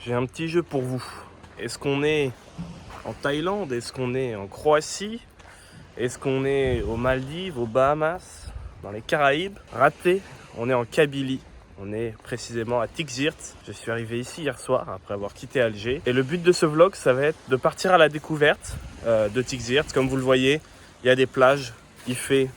J'ai un petit jeu pour vous. Est-ce qu'on est en Thaïlande? Est-ce qu'on est en Croatie? Est-ce qu'on est aux Maldives, aux Bahamas, dans les Caraïbes? Raté, on est en Kabylie. On est précisément à Tixirt. Je suis arrivé ici hier soir après avoir quitté Alger. Et le but de ce vlog, ça va être de partir à la découverte de Tixirt. Comme vous le voyez, il y a des plages, il fait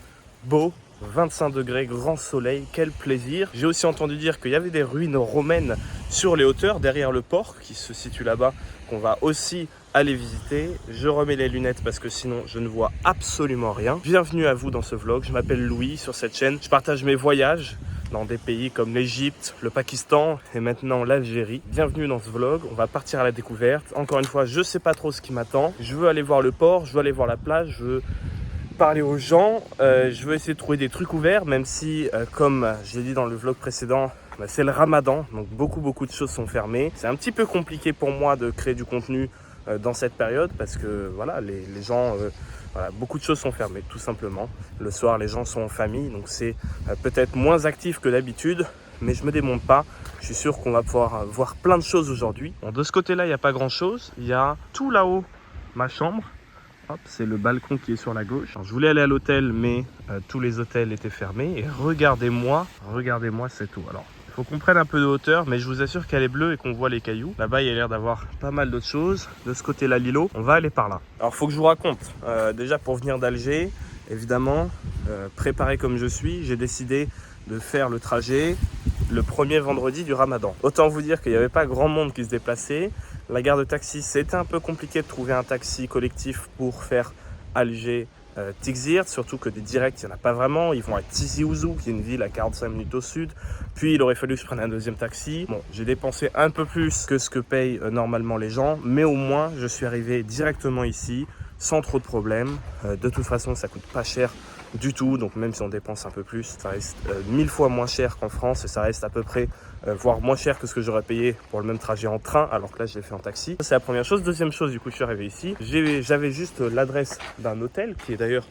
beau. 25 degrés, grand soleil, quel plaisir. J'ai aussi entendu dire qu'il y avait des ruines romaines sur les hauteurs, derrière le port qui se situe là-bas, qu'on va aussi aller visiter. Je remets les lunettes parce que sinon je ne vois absolument rien. Bienvenue à vous dans ce vlog, je m'appelle Louis sur cette chaîne. Je partage mes voyages dans des pays comme l'Égypte, le Pakistan et maintenant l'Algérie. Bienvenue dans ce vlog, on va partir à la découverte. Encore une fois, je ne sais pas trop ce qui m'attend. Je veux aller voir le port, je veux aller voir la plage, je veux parler aux gens, je veux essayer de trouver des trucs ouverts, même si, comme j'ai dit dans le vlog précédent, c'est le ramadan, donc beaucoup de choses sont fermées. C'est un petit peu compliqué pour moi de créer du contenu dans cette période parce que voilà, les gens, voilà, beaucoup de choses sont fermées tout simplement. Le soir, les gens sont en famille, donc c'est peut-être moins actif que d'habitude, mais je me démonte pas. Je suis sûr qu'on va pouvoir voir plein de choses aujourd'hui. Bon, de ce côté-là, il n'y a pas grand-chose. Il y a tout là-haut ma chambre. Hop, c'est le balcon qui est sur la gauche. Alors, je voulais aller à l'hôtel, mais tous les hôtels étaient fermés. Et regardez-moi cette eau. Alors, il faut qu'on prenne un peu de hauteur, mais je vous assure qu'elle est bleue et qu'on voit les cailloux. Là-bas, il y a l'air d'avoir pas mal d'autres choses. De ce côté-là, l'îlot, on va aller par là. Alors, il faut que je vous raconte. Déjà, pour venir d'Alger, évidemment, préparé comme je suis, j'ai décidé de faire le trajet le premier vendredi du ramadan. Autant vous dire qu'il n'y avait pas grand monde qui se déplaçait. La gare de taxi, c'était un peu compliqué de trouver un taxi collectif pour faire Alger Tixirt, surtout que des directs, il n'y en a pas vraiment. Ils vont à Tizi Ouzou, qui est une ville à 45 minutes au sud. Puis il aurait fallu que je prenne un deuxième taxi. Bon, j'ai dépensé un peu plus que ce que payent normalement les gens, mais au moins je suis arrivé directement ici sans trop de problèmes. De toute façon, ça coûte pas cher du tout, donc même si on dépense un peu plus, ça reste 1000 fois moins cher qu'en France et ça reste à peu près voire moins cher que ce que j'aurais payé pour le même trajet en train, alors que là je l'ai fait en taxi. C'est la première chose. Deuxième chose, du coup je suis arrivé ici, j'avais juste l'adresse d'un hôtel qui est d'ailleurs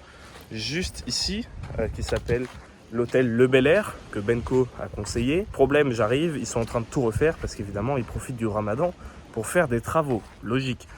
juste ici, qui s'appelle l'hôtel Le Bel Air, que Benko a conseillé. Problème, j'arrive, ils sont en train de tout refaire parce qu'évidemment ils profitent du ramadan pour faire des travaux, logique.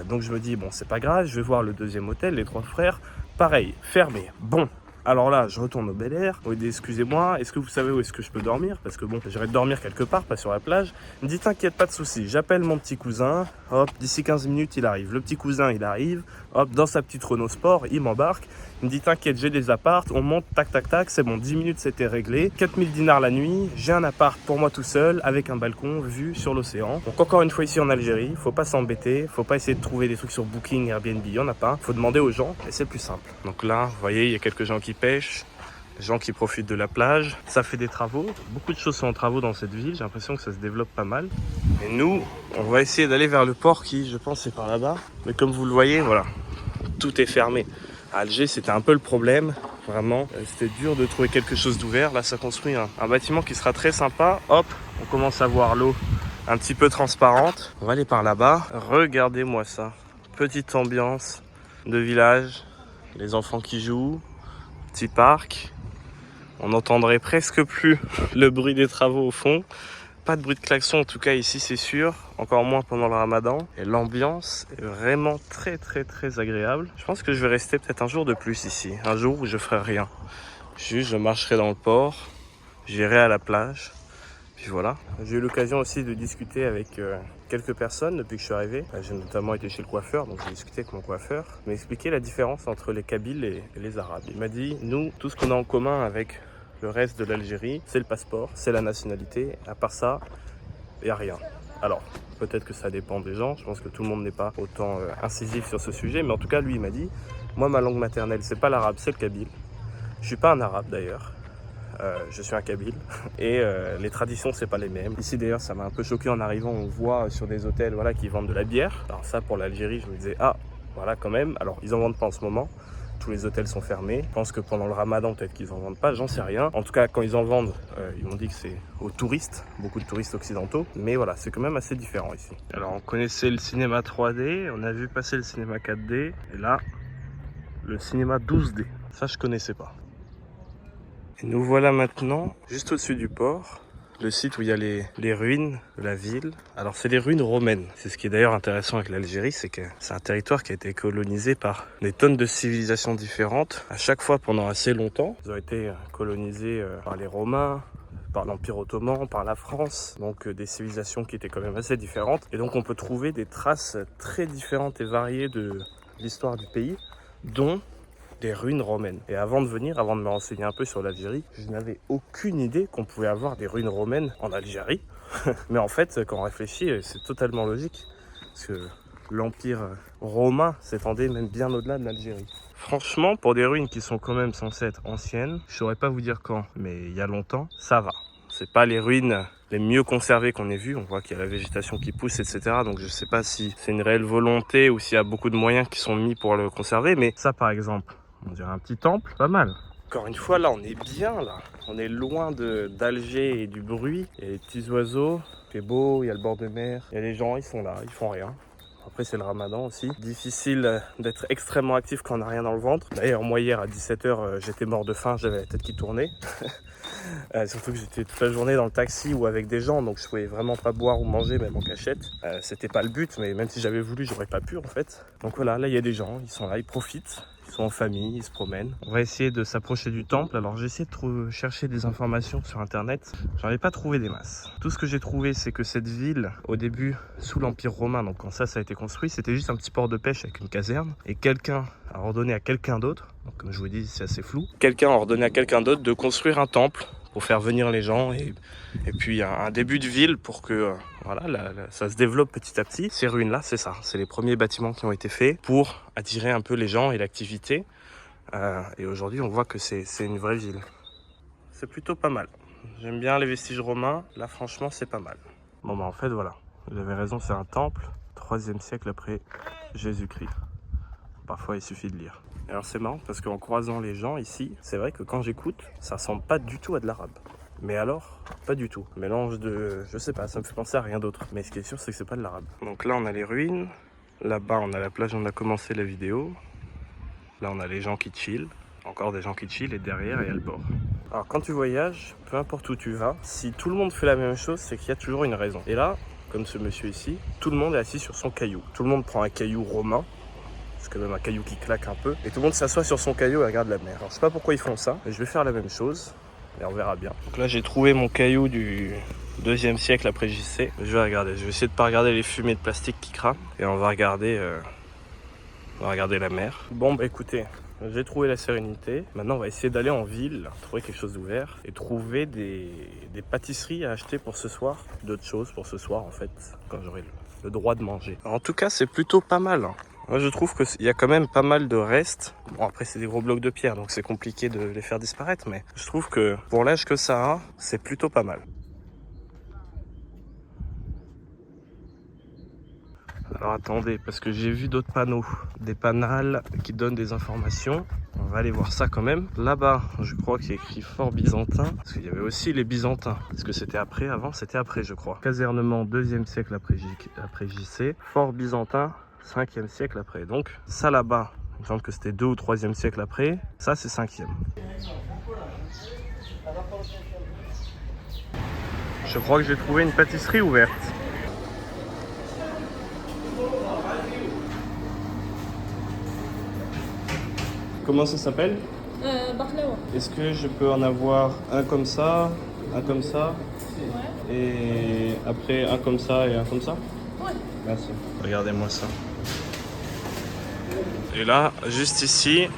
Donc je me dis, bon c'est pas grave, je vais voir le deuxième hôtel, les Trois Frères, pareil, fermé. Bon, alors là, je retourne au Bel Air. On me dit, excusez-moi, est-ce que vous savez où est-ce que je peux dormir? Parce que bon, j'irai dormir quelque part, pas sur la plage. Il me dit, t'inquiète, pas de souci. J'appelle mon petit cousin. Hop, d'ici 15 minutes, il arrive. Le petit cousin, il arrive. Hop, dans sa petite Renault Sport, il m'embarque. Il me dit, t'inquiète, j'ai des apparts. On monte, tac, tac, tac. C'est bon, 10 minutes, c'était réglé. 4000 dinars la nuit. J'ai un appart pour moi tout seul, avec un balcon, vue sur l'océan. Donc encore une fois, ici en Algérie, faut pas s'embêter. Faut pas essayer de trouver des trucs sur Booking, Airbnb. Il y en a pas. Faut demander aux gens et c'est plus simple. Donc là, vous voyez, il y a quelques gens qui pêchent. Les gens qui profitent de la plage, ça fait des travaux. Beaucoup de choses sont en travaux dans cette ville, j'ai l'impression que ça se développe pas mal. Et nous, on va essayer d'aller vers le port qui, je pense, est par là-bas. Mais comme vous le voyez, voilà, tout est fermé. À Alger, c'était un peu le problème, vraiment. C'était dur de trouver quelque chose d'ouvert. Là, ça construit un bâtiment qui sera très sympa. Hop, on commence à voir l'eau un petit peu transparente. On va aller par là-bas. Regardez-moi ça. Petite ambiance de village. Les enfants qui jouent. Petit parc. On n'entendrait presque plus le bruit des travaux au fond. Pas de bruit de klaxon en tout cas ici c'est sûr. Encore moins pendant le ramadan. Et l'ambiance est vraiment très agréable. Je pense que je vais rester peut-être un jour de plus ici. Un jour où je ferai rien. Juste je marcherai dans le port. J'irai à la plage. Puis voilà. J'ai eu l'occasion aussi de discuter avec quelques personnes depuis que je suis arrivé. J'ai notamment été chez le coiffeur, donc j'ai discuté avec mon coiffeur. Il m'a expliqué la différence entre les Kabyles et les Arabes. Il m'a dit, nous, tout ce qu'on a en commun avec le reste de l'Algérie, c'est le passeport, c'est la nationalité. À part ça, il n'y a rien. Alors, peut-être que ça dépend des gens. Je pense que tout le monde n'est pas autant incisif sur ce sujet. Mais en tout cas, lui, il m'a dit, moi, ma langue maternelle, c'est pas l'arabe, c'est le kabyle. Je suis pas un arabe d'ailleurs. Je suis un kabyle et les traditions c'est pas les mêmes. Ici d'ailleurs ça m'a un peu choqué en arrivant, on voit sur des hôtels voilà, qui vendent de la bière. Alors ça pour l'Algérie je me disais ah voilà quand même, alors ils en vendent pas en ce moment. Tous les hôtels sont fermés. Je pense que pendant le ramadan peut-être qu'ils en vendent pas, j'en sais rien. En tout cas quand ils en vendent, ils m'ont dit que c'est aux touristes, beaucoup de touristes occidentaux. Mais voilà, c'est quand même assez différent ici. Alors on connaissait le cinéma 3D, on a vu passer le cinéma 4D et là le cinéma 12D. Ça je connaissais pas. Et nous voilà maintenant juste au-dessus du port. le site où il y a les ruines de la ville. Alors c'est les ruines romaines. C'est ce qui est d'ailleurs intéressant avec l'Algérie, c'est que c'est un territoire qui a été colonisé par des tonnes de civilisations différentes. À chaque fois pendant assez longtemps, ils ont été colonisés par les Romains, par l'Empire ottoman, par la France, donc des civilisations qui étaient quand même assez différentes. Et donc on peut trouver des traces très différentes et variées de l'histoire du pays, dont des ruines romaines. Et avant de venir, avant de me renseigner un peu sur l'Algérie, je n'avais aucune idée qu'on pouvait avoir des ruines romaines en Algérie. Mais en fait, quand on réfléchit, c'est totalement logique, parce que l'Empire romain s'étendait même bien au-delà de l'Algérie. Franchement, pour des ruines qui sont quand même censées être anciennes, je saurais pas vous dire quand, mais il y a longtemps, ça va. C'est pas les ruines les mieux conservées qu'on ait vues. On voit qu'il y a la végétation qui pousse, etc. Donc je sais pas si c'est une réelle volonté ou s'il y a beaucoup de moyens qui sont mis pour le conserver. Mais ça, par exemple, on dirait un petit temple, pas mal. Encore une fois, là, on est bien, là. On est loin d'Alger et du bruit. Il y a les petits oiseaux, c'est beau, il y a le bord de mer. Il y a les gens, ils sont là, ils font rien. Après, c'est le ramadan aussi. Difficile d'être extrêmement actif quand on n'a rien dans le ventre. D'ailleurs, moi, hier, à 17h, j'étais mort de faim, j'avais la tête qui tournait. Surtout que j'étais toute la journée dans le taxi ou avec des gens, donc je pouvais vraiment pas boire ou manger, même en cachette. C'était pas le but, mais même si j'avais voulu, j'aurais pas pu, en fait. Donc voilà, là, il y a des gens, ils sont là, ils profitent. Ils sont en famille, ils se promènent. On va essayer de s'approcher du temple. Alors j'ai essayé de chercher des informations sur internet. J'en ai pas trouvé des masses. Tout ce que j'ai trouvé, c'est que cette ville, au début, sous l'Empire romain, donc quand ça a été construit, c'était juste un petit port de pêche avec une caserne. Et quelqu'un a ordonné à quelqu'un d'autre, donc comme je vous dis, c'est assez flou, quelqu'un a ordonné à quelqu'un d'autre de construire un temple pour faire venir les gens et puis un début de ville pour que voilà, ça se développe petit à petit. Ces ruines là, c'est ça, c'est les premiers bâtiments qui ont été faits pour attirer un peu les gens et l'activité, et aujourd'hui on voit que c'est une vraie ville. C'est plutôt pas mal, j'aime bien les vestiges romains, là franchement c'est pas mal. Bon bah en fait voilà, vous avez raison, c'est un temple 3e siècle après Jésus-Christ. Parfois il suffit de lire. Alors c'est marrant parce qu'en croisant les gens ici, c'est vrai que quand j'écoute, ça ressemble pas du tout à de l'arabe. Mais alors, pas du tout. Mélange de... je sais pas, ça me fait penser à rien d'autre. Mais ce qui est sûr, c'est que c'est pas de l'arabe. Donc là, on a les ruines. Là-bas, on a la plage où on a commencé la vidéo. Là, on a les gens qui chillent. Encore des gens qui chillent et derrière, il y a le bord. Alors quand tu voyages, peu importe où tu vas, si tout le monde fait la même chose, c'est qu'il y a toujours une raison. Et là, comme ce monsieur ici, tout le monde est assis sur son caillou. Tout le monde prend un caillou romain. C'est quand même un caillou qui claque un peu. Et tout le monde s'assoit sur son caillou et regarde la mer. Alors je sais pas pourquoi ils font ça, mais je vais faire la même chose. Et on verra bien. Donc là j'ai trouvé mon caillou du 2e siècle après JC. Je vais regarder, je vais essayer de pas regarder les fumées de plastique qui crament. Et on va regarder la mer. Bon bah écoutez, j'ai trouvé la sérénité. Maintenant on va essayer d'aller en ville, trouver quelque chose d'ouvert. Et trouver des pâtisseries à acheter pour ce soir. D'autres choses pour ce soir en fait, quand j'aurai le droit de manger. Alors, en tout cas c'est plutôt pas mal. Moi je trouve qu'il y a quand même pas mal de restes. Bon après c'est des gros blocs de pierre donc c'est compliqué de les faire disparaître, mais je trouve que pour l'âge que ça a, c'est plutôt pas mal. Alors attendez, parce que j'ai vu d'autres panneaux, des panels qui donnent des informations. On va aller voir ça quand même. Là-bas, je crois qu'il y a écrit Fort Byzantin, parce qu'il y avait aussi les Byzantins. Est-ce que c'était après? Avant c'était après je crois. Casernement 2e siècle après JC. Fort Byzantin 5e siècle après. Donc ça là-bas, il me semble que c'était 2 ou 3e siècle après. Ça c'est 5e. Je crois que j'ai trouvé une pâtisserie ouverte. Comment ça s'appelle? Baklawa. Est-ce que je peux en avoir un comme ça, Ouais. et après un comme ça et un comme ça? Ouais. Merci. Regardez-moi ça. Et là, juste ici,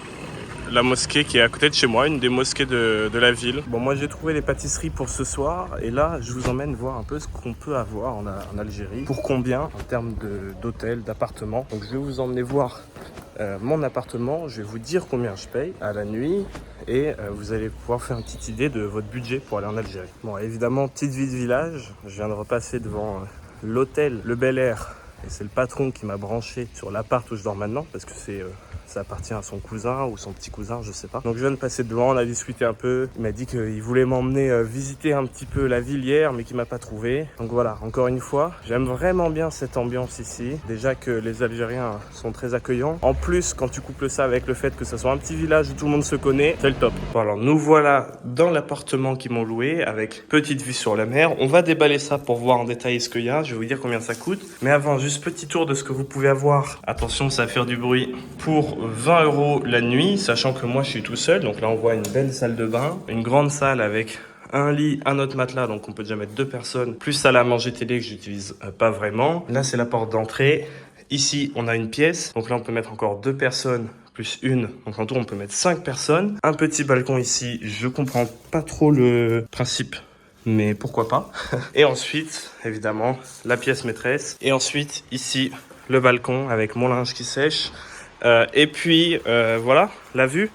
la mosquée qui est à côté de chez moi, une des mosquées de la ville. Bon, moi j'ai trouvé les pâtisseries pour ce soir et là, je vous emmène voir un peu ce qu'on peut avoir en Algérie. Pour combien en termes d'hôtels, d'appartements. Donc je vais vous emmener voir mon appartement, je vais vous dire combien je paye à la nuit et vous allez pouvoir faire une petite idée de votre budget pour aller en Algérie. Bon, évidemment, petite vie de village, je viens de repasser devant l'hôtel Le Bel Air et c'est le patron qui m'a branché sur l'appart où je dors maintenant parce que c'est ça appartient à son cousin ou son petit cousin, je sais pas. Donc je viens de passer devant, on a discuté un peu. Il m'a dit qu'il voulait m'emmener visiter un petit peu la ville hier, mais qu'il m'a pas trouvé. Donc voilà, encore une fois, j'aime vraiment bien cette ambiance ici. Déjà que les Algériens sont très accueillants. En plus, quand tu couples ça avec le fait que ce soit un petit village où tout le monde se connaît, c'est le top. Bon, alors nous voilà dans l'appartement qu'ils m'ont loué avec petite vue sur la mer. On va déballer ça pour voir en détail ce qu'il y a. Je vais vous dire combien ça coûte. Mais avant, juste petit tour de ce que vous pouvez avoir. Attention, ça va faire du bruit. Pour 20 € la nuit, sachant que moi je suis tout seul. Donc là, on voit une belle salle de bain, une grande salle avec un lit, un autre matelas, donc on peut déjà mettre 2 personnes, plus salle à manger télé que j'utilise pas vraiment. Là, c'est la porte d'entrée. Ici, on a une pièce. Donc là, on peut mettre encore 2 personnes plus une. Donc en tout, on peut mettre 5 personnes. Un petit balcon ici. Je comprends pas trop le principe, mais pourquoi pas. Et ensuite, évidemment, la pièce maîtresse. Et ensuite, ici, le balcon avec mon linge qui sèche. Et puis, voilà, la vue.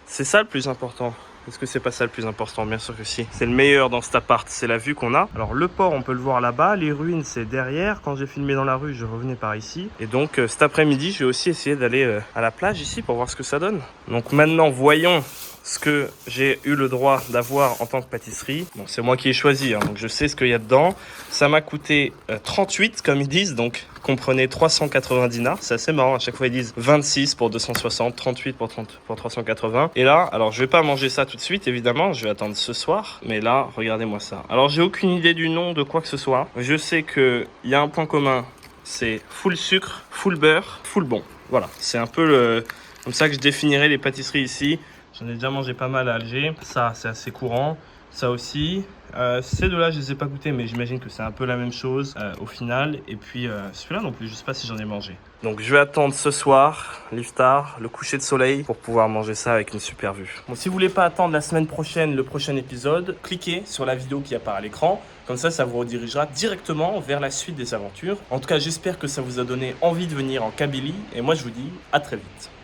C'est ça le plus important. Est-ce que c'est pas ça le plus important? Bien sûr que si. C'est le meilleur dans cet appart, c'est la vue qu'on a. Alors le port, on peut le voir là-bas. Les ruines, c'est derrière. Quand j'ai filmé dans la rue, je revenais par ici. Et donc cet après-midi, je vais aussi essayer d'aller à la plage ici pour voir ce que ça donne. Donc maintenant, voyons ce que j'ai eu le droit d'avoir en tant que pâtisserie. Bon, c'est moi qui ai choisi, hein, donc je sais ce qu'il y a dedans. Ça m'a coûté 38, comme ils disent, donc comprenez 380 dinars. C'est assez marrant, à chaque fois ils disent 26 pour 260, 38 pour 380. Et là, alors je vais pas manger ça tout de suite, évidemment, je vais attendre ce soir. Mais là, regardez-moi ça. Alors j'ai aucune idée du nom de quoi que ce soit. Je sais qu'il y a un point commun, c'est full sucre, full beurre, full bon. Voilà, c'est un peu comme ça que je définirais les pâtisseries ici. J'en ai déjà mangé pas mal à Alger. Ça, c'est assez courant. Ça aussi. Ces deux-là, je les ai pas goûtés, mais j'imagine que c'est un peu la même chose au final. Et puis celui-là non plus, je sais pas si j'en ai mangé. Donc je vais attendre ce soir, l'iftar, le coucher de soleil, pour pouvoir manger ça avec une super vue. Bon, si vous voulez pas attendre la semaine prochaine, le prochain épisode, cliquez sur la vidéo qui apparaît à l'écran. Comme ça vous redirigera directement vers la suite des aventures. En tout cas, j'espère que ça vous a donné envie de venir en Kabylie. Et moi, je vous dis à très vite.